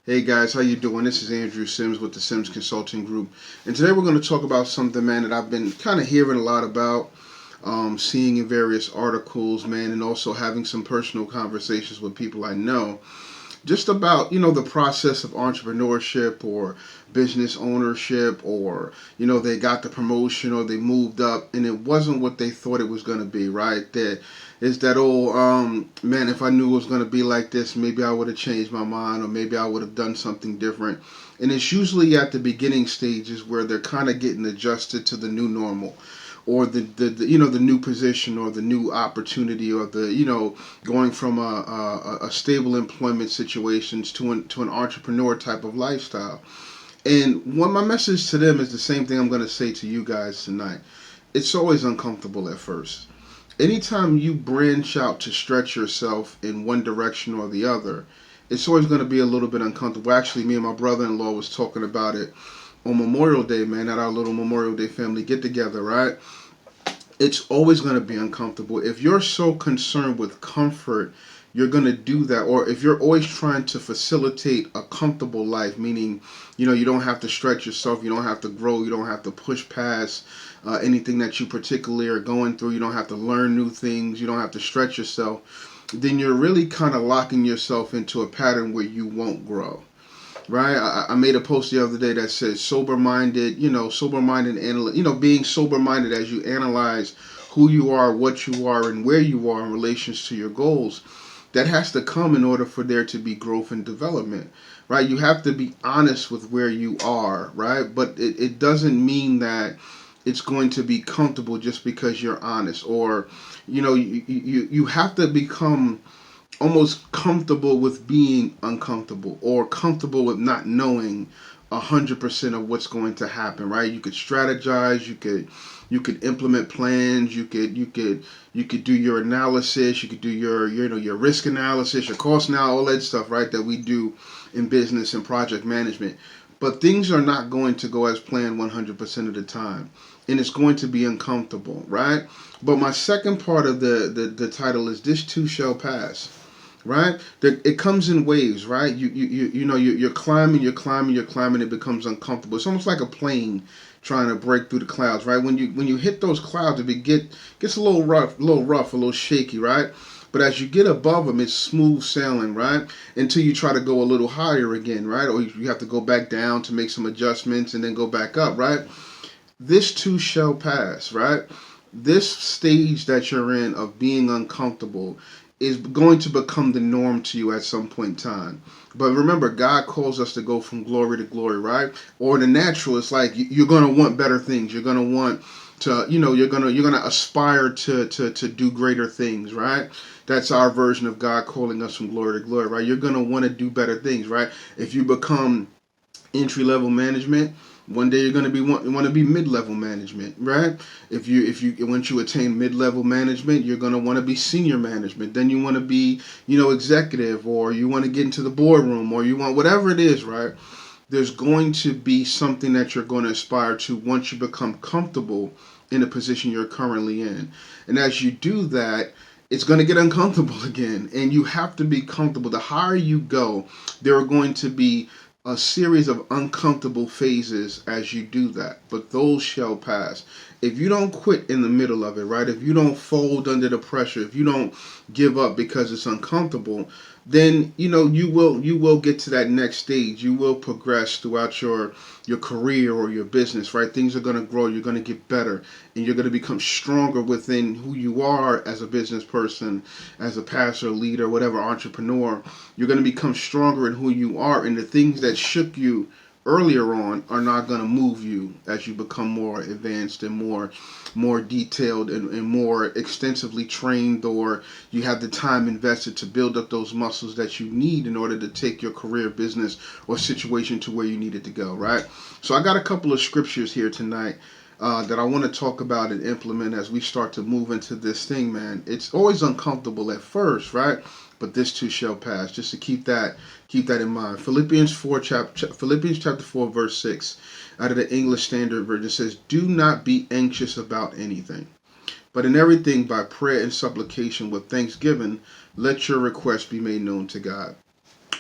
Hey guys, how you doing? This is Andrew Sims with the Sims Consulting Group, and today we're going to talk about something, man, that I've been kind of hearing a lot about, seeing in various articles, man, and also having some personal conversations with people I know, just about the process of entrepreneurship or business ownership, or they got the promotion or they moved up and it wasn't what they thought it was going to be, right? That is that old man, if I knew it was going to be like this, maybe I would have changed my mind, or maybe I would have done something different. And it's usually at the beginning stages where they're kind of getting adjusted to the new normal, or the new position, or the new opportunity, or the going from a stable employment situations to an entrepreneur type of lifestyle. And what my message to them is the same thing I'm going to say to you guys tonight. It's always uncomfortable at first. Anytime you branch out to stretch yourself in one direction or the other, it's always going to be a little bit uncomfortable. Actually, me and my brother-in-law was talking about it on Memorial Day, man, at our little Memorial Day family get together, right? It's always going to be uncomfortable. If you're so concerned with comfort, you're going to do that. Or if you're always trying to facilitate a comfortable life, meaning, you don't have to stretch yourself, you don't have to grow, you don't have to push past anything that you particularly are going through, you don't have to learn new things, you don't have to stretch yourself, then you're really kind of locking yourself into a pattern where you won't grow. Right, I made a post the other day that says sober-minded, sober-minded, being sober-minded as you analyze who you are, what you are, and where you are in relations to your goals. That has to come in order for there to be growth and development, right? You have to be honest with where you are, right? But it doesn't mean that it's going to be comfortable just because you're honest, or you have to become almost comfortable with being uncomfortable, or comfortable with not knowing 100% of what's going to happen, right? You could strategize, you could implement plans, you could do your analysis, you could do your risk analysis, your cost now, all that stuff, right, that we do in business and project management. But things are not going to go as planned 100% of the time, and it's going to be uncomfortable, right? But my second part of the title is this too shall pass, right? It comes in waves, right? You're climbing, you're climbing, you're climbing. It becomes uncomfortable. It's almost like a plane trying to break through the clouds, right? When you hit those clouds, if it gets a little rough, a little shaky, right? But as you get above them, it's smooth sailing, right? Until you try to go a little higher again, right? Or you have to go back down to make some adjustments and then go back up, right? This too shall pass, right? This stage that you're in of being uncomfortable is going to become the norm to you at some point in time. But remember, God calls us to go from glory to glory, right? Or in the natural, it's like you're going to want better things. You're going to want to, you're gonna aspire to do greater things, right? That's our version of God calling us from glory to glory, right? You're going to want to do better things, right? If you become entry level management, one day you're going to want to be mid-level management, right? If you once you attain mid-level management, you're going to want to be senior management. Then you want to be, executive, or you want to get into the boardroom, or you want whatever it is, right? There's going to be something that you're going to aspire to once you become comfortable in the position you're currently in. And as you do that, it's going to get uncomfortable again, and you have to be comfortable. The higher you go, there are going to be a series of uncomfortable phases as you do that, but those shall pass. If you don't quit in the middle of it, right? If you don't fold under the pressure, if you don't give up because it's uncomfortable, then you will get to that next stage. You will progress throughout your career or your business, right? Things are going to grow, you're going to get better, and you're going to become stronger within who you are as a business person, as a pastor, leader, whatever, entrepreneur. You're going to become stronger in who you are, and the things that shook you earlier on are not going to move you as you become more advanced and more detailed, and more extensively trained, or you have the time invested to build up those muscles that you need in order to take your career, business, or situation to where you need it to go, right? So I got a couple of scriptures here tonight that I want to talk about and implement as we start to move into this thing, man. It's always uncomfortable at first, right? But this too shall pass. Just to keep that in mind. Philippians chapter 4 verse 6, out of the English Standard Version, says, "Do not be anxious about anything, but in everything by prayer and supplication with thanksgiving, let your requests be made known to God."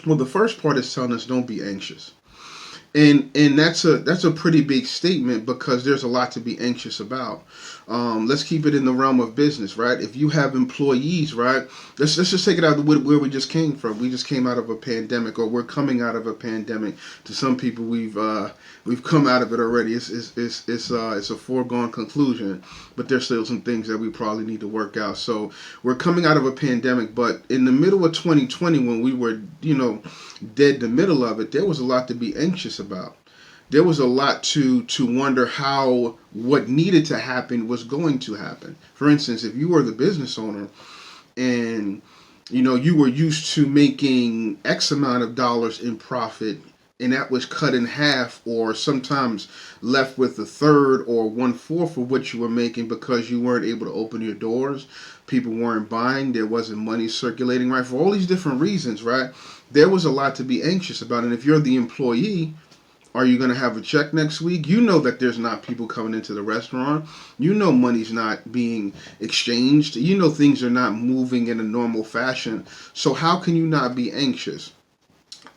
Well, the first part is telling us don't be anxious. And that's a pretty big statement because there's a lot to be anxious about. Let's keep it in the realm of business, right? If you have employees, right? Let's just take it out of where we just came from. We just came out of a pandemic, or we're coming out of a pandemic. To some people, we've come out of it already. It's a foregone conclusion, but there's still some things that we probably need to work out. So we're coming out of a pandemic, but in the middle of 2020, when we were dead the middle of it, there was a lot to be anxious about. There was a lot to wonder how what needed to happen was going to happen. For instance, if you were the business owner and you were used to making X amount of dollars in profit, and that was cut in half or sometimes left with a third or one fourth of what you were making because you weren't able to open your doors, people weren't buying, there wasn't money circulating, right? For all these different reasons, right? There was a lot to be anxious about. And if you're the employee, are you going to have a check next week? You know that there's not people coming into the restaurant. You know money's not being exchanged. You know things are not moving in a normal fashion. So how can you not be anxious?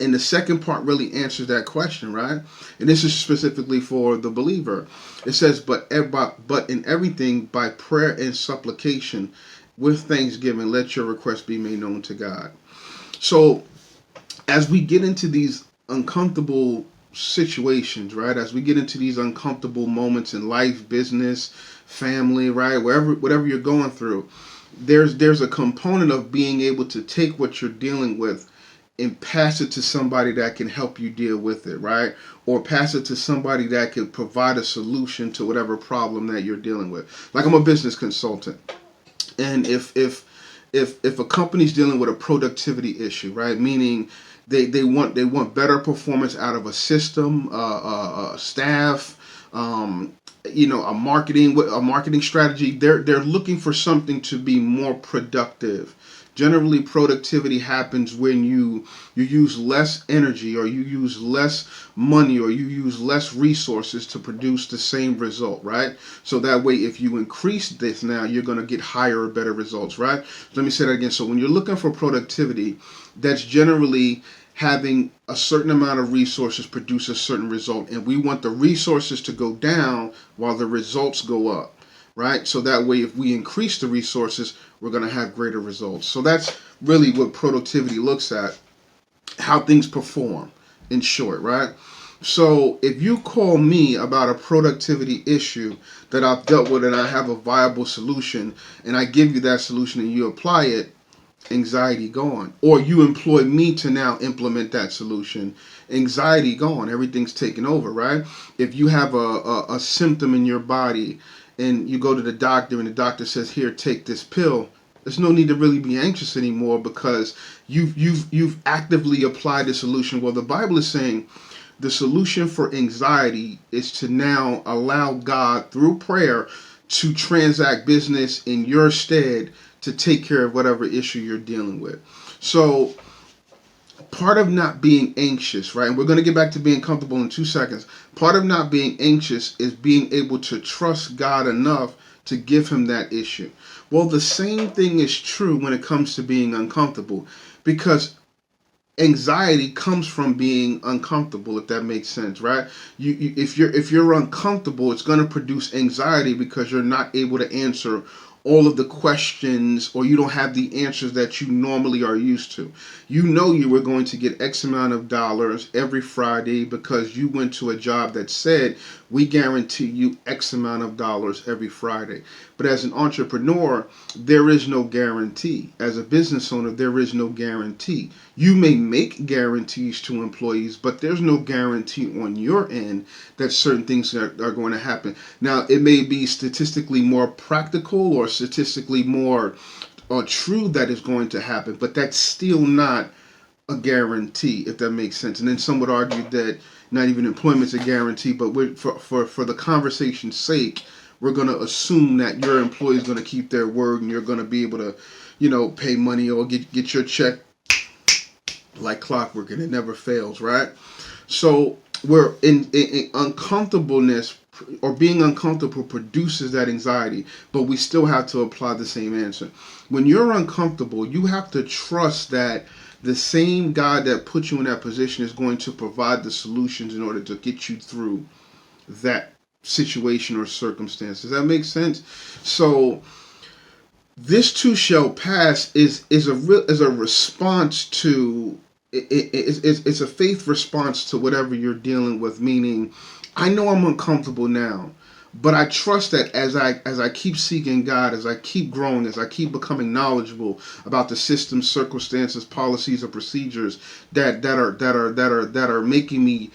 And the second part really answers that question, right? And this is specifically for the believer. It says, but in everything, by prayer and supplication, with thanksgiving, let your requests be made known to God. So as we get into these uncomfortable situations, right? As we get into these uncomfortable moments in life, business, family, right? Whatever you're going through, there's a component of being able to take what you're dealing with and pass it to somebody that can help you deal with it, right? Or pass it to somebody that can provide a solution to whatever problem that you're dealing with. Like, I'm a business consultant, and if a company's dealing with a productivity issue, right? Meaning they want better performance out of a system, staff, a marketing strategy. They're looking for something to be more productive. Generally, productivity happens when you use less energy, or you use less money, or you use less resources to produce the same result, right? So that way, if you increase this now, you're going to get higher or better results, right? Let me say that again. So when you're looking for productivity, that's generally having a certain amount of resources produce a certain result, and we want the resources to go down while the results go up, right? So that way, if we increase the resources, we're going to have greater results. So that's really what productivity looks at, how things perform, in short, right? So if you call me about a productivity issue that I've dealt with and I have a viable solution, and I give you that solution and you apply it, anxiety gone. Or you employ me to now implement that solution, anxiety gone. Everything's taken over, right? If you have a symptom in your body and you go to the doctor and the doctor says, here, take this pill, there's no need to really be anxious anymore because you've actively applied the solution. Well, the Bible is saying the solution for anxiety is to now allow God through prayer to transact business in your stead, to take care of whatever issue you're dealing with. So part of not being anxious, right? And we're going to get back to being comfortable in 2 seconds. Part of not being anxious is being able to trust God enough to give him that issue. Well, the same thing is true when it comes to being uncomfortable, because anxiety comes from being uncomfortable, if that makes sense, right? If you're uncomfortable, it's going to produce anxiety because you're not able to answer all of the questions, or you don't have the answers that you normally are used to. You know you were going to get X amount of dollars every Friday because you went to a job that said, we guarantee you X amount of dollars every Friday. But as an entrepreneur, there is no guarantee. As a business owner, there is no guarantee. You may make guarantees to employees, but there's no guarantee on your end that certain things are going to happen. Now, it may be statistically more practical or statistically more true that is going to happen, but that's still not a guarantee, if that makes sense. And then some would argue that not even employment's a guarantee, but for the conversation's sake, we're going to assume that your employee is going to keep their word and you're going to be able to, pay money or get your check like clockwork, and it never fails, right? So we're in uncomfortableness, or being uncomfortable produces that anxiety, but we still have to apply the same answer. When you're uncomfortable, you have to trust that the same God that put you in that position is going to provide the solutions in order to get you through that situation or circumstance. Does that make sense? So this too shall pass is a response to it's a faith response to whatever you're dealing with. Meaning, I know I'm uncomfortable now, but I trust that as I keep seeking God, as I keep growing, as I keep becoming knowledgeable about the systems, circumstances, policies, or procedures that are making me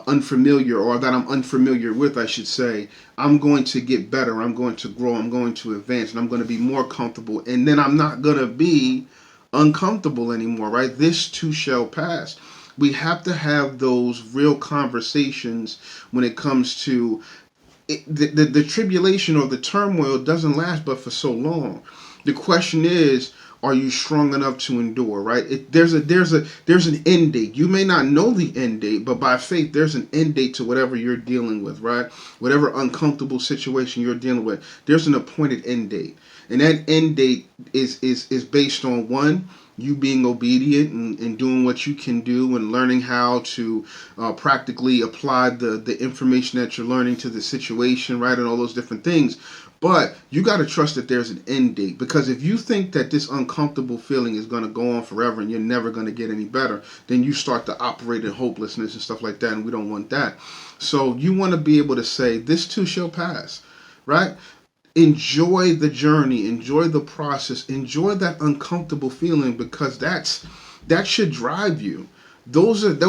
unfamiliar, or that I'm unfamiliar with, I should say, I'm going to get better. I'm going to grow. I'm going to advance, and I'm going to be more comfortable. And then I'm not going to be uncomfortable anymore. Right? This too shall pass. We have to have those real conversations when it comes to the tribulation or the turmoil doesn't last but for so long. The question is, are you strong enough to endure? Right? There's an end date. You may not know the end date, but by faith, there's an end date to whatever you're dealing with. Right? Whatever uncomfortable situation you're dealing with, there's an appointed end date, and that end date is based on, one, you being obedient and doing what you can do and learning how to practically apply the information that you're learning to the situation, right, and all those different things. But you got to trust that there's an end date, because if you think that this uncomfortable feeling is going to go on forever and you're never going to get any better, then you start to operate in hopelessness and stuff like that, and we don't want that. So you want to be able to say, this too shall pass, right? Enjoy the journey, enjoy the process, enjoy that uncomfortable feeling, because that should drive you. Those are the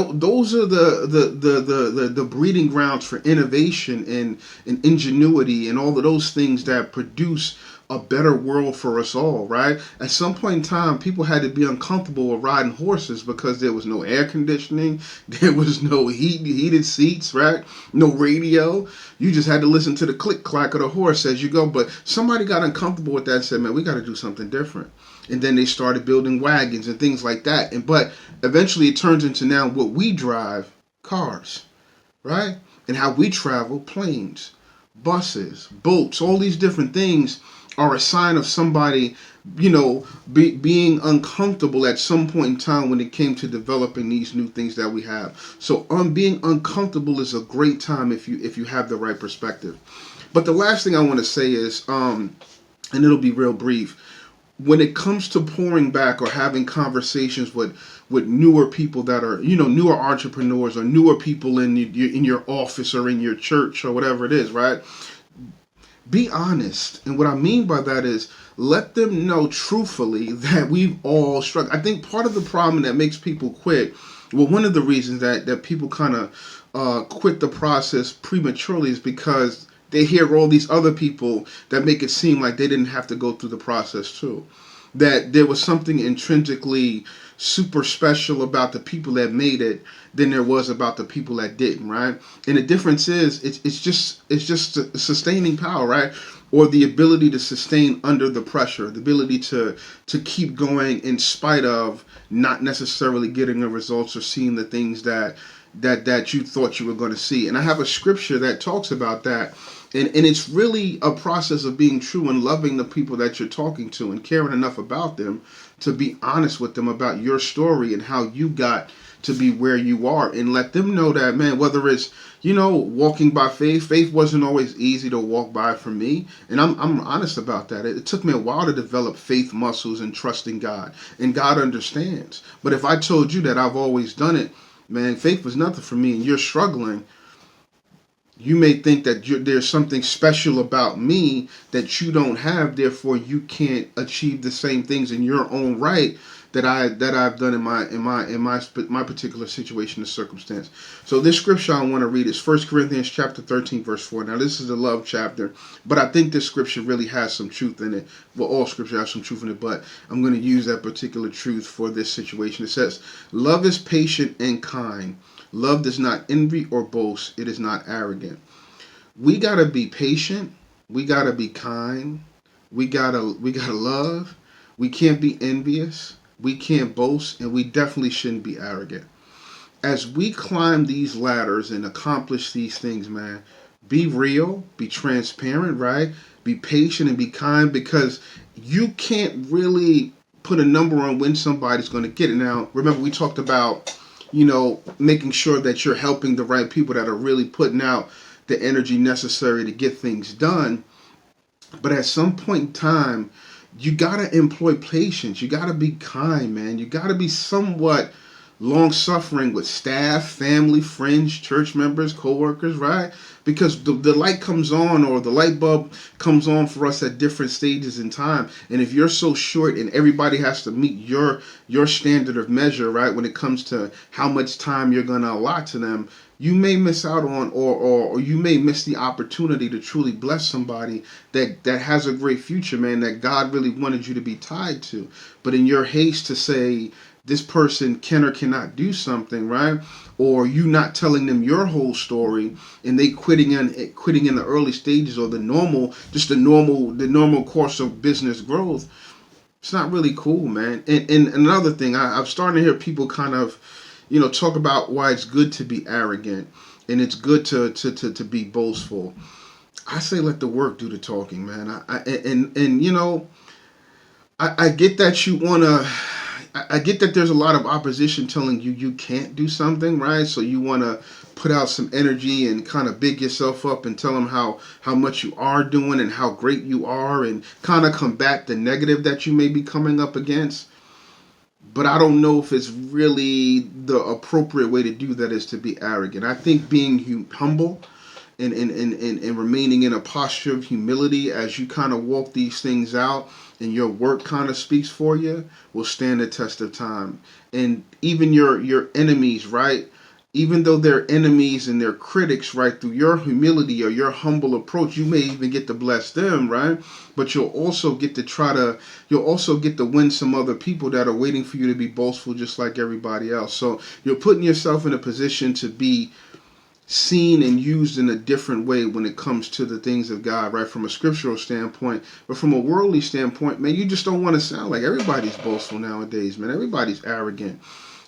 breeding grounds for innovation and ingenuity and all of those things that produce a better world for us all, right? At some point in time, people had to be uncomfortable with riding horses because there was no air conditioning, there was no heated seats, right? No radio. You just had to listen to the click clack of the horse as you go. But somebody got uncomfortable with that and said, man, we got to do something different. And then they started building wagons and things like that. But eventually it turns into now what we drive, cars, right? And how we travel, planes, buses, boats, all these different things are a sign of somebody, being uncomfortable at some point in time when it came to developing these new things that we have. So being uncomfortable is a great time if you have the right perspective. But the last thing I want to say is, and it'll be real brief, when it comes to pouring back or having conversations with newer people that are, newer entrepreneurs or newer people in your office or in your church or whatever it is, right? Be honest. And what I mean by that is, let them know truthfully that we've all struggled. I think part of the problem that makes people quit, well, one of the reasons that people kind of quit the process prematurely is because they hear all these other people that make it seem like they didn't have to go through the process too. That there was something intrinsically super special about the people that made it than there was about the people that didn't, right? And the difference is it's just sustaining power, right? Or the ability to sustain under the pressure, the ability to keep going in spite of not necessarily getting the results or seeing the things that you thought you were going to see. And I have a scripture that talks about that. And it's really a process of being true and loving the people that you're talking to and caring enough about them to be honest with them about your story and how you got to be where you are, and let them know that, man, whether it's, walking by faith wasn't always easy to walk by for me. And I'm honest about that. It took me a while to develop faith muscles and trust in God. And God understands. But if I told you that I've always done it, man, faith was nothing for me, and you're struggling, you may think that there's something special about me that you don't have, therefore you can't achieve the same things in your own right that I've done in my particular situation or circumstance. So this scripture I want to read is 1 Corinthians chapter 13 verse 4. Now this is a love chapter, but I think this scripture really has some truth in it. Well, all scripture has some truth in it, but I'm going to use that particular truth for this situation. It says, "Love is patient and kind. Love does not envy or boast. It is not arrogant." We gotta be patient. We gotta be kind. We gotta love. We can't be envious. We can't boast, and we definitely shouldn't be arrogant. As we climb these ladders and accomplish these things, man, be real, be transparent, right? Be patient and be kind, because you can't really put a number on when somebody's going to get it. Now, remember, we talked about, making sure that you're helping the right people that are really putting out the energy necessary to get things done. But at some point in time, you got to employ patience. You got to be kind, man. You got to be somewhat long suffering with staff, family, friends, church members, co-workers, right? Because the light comes on, or the light bulb comes on for us at different stages in time. And if you're so short and everybody has to meet your standard of measure, right, when it comes to how much time you're going to allot to them, you may miss out on, or you may miss the opportunity to truly bless somebody that has a great future, man, that God really wanted you to be tied to. But in your haste to say this person can or cannot do something, right? Or you not telling them your whole story, and they quitting in the early stages, or the normal course of business growth. It's not really cool, man. And another thing, I'm starting to hear people kind of, talk about why it's good to be arrogant and it's good to be boastful. I say let the work do the talking, man. I get that you wanna. I get that there's a lot of opposition telling you can't do something, right? So you want to put out some energy and kind of big yourself up and tell them how much you are doing and how great you are, and kind of combat the negative that you may be coming up against. But I don't know if it's really the appropriate way to do that is to be arrogant. I think being humble and remaining in a posture of humility as you kind of walk these things out and your work kind of speaks for you will stand the test of time. And even your enemies, right? Even though they're enemies and they're critics, right, through your humility or your humble approach, you may even get to bless them, right? But you'll also get to win some other people that are waiting for you to be boastful just like everybody else. So you're putting yourself in a position to be seen and used in a different way when it comes to the things of God, right? From a scriptural standpoint, but from a worldly standpoint, man, you just don't want to sound like everybody's boastful nowadays, man. Everybody's arrogant.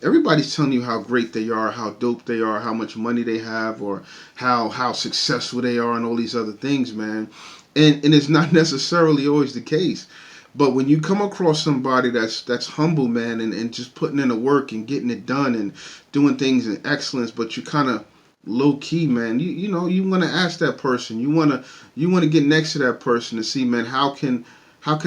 Everybody's telling you how great they are, how dope they are, how much money they have, or how successful they are, and all these other things, man. And it's not necessarily always the case. But when you come across somebody that's humble, man, and just putting in the work and getting it done and doing things in excellence, but you kind of low key, man, you want to ask that person, you want to get next to that person to see, man, how can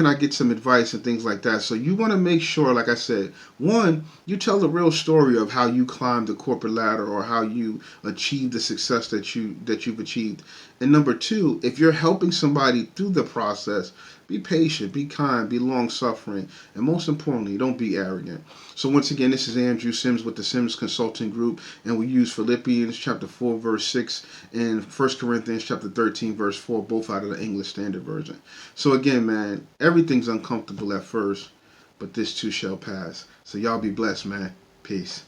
I get some advice and things like that. So you want to make sure, like I said, one, you tell the real story of how you climbed the corporate ladder or how you achieved the success that you've achieved. And number two, if you're helping somebody through the process, be patient, be kind, be long suffering, and most importantly, don't be arrogant. So once again, this is Andrew Sims with the Sims Consulting Group, and we use Philippians chapter 4 verse 6 and 1 Corinthians chapter 13 verse 4, both out of the English Standard Version. So again, man, everything's uncomfortable at first, but this too shall pass. So y'all be blessed, man. Peace.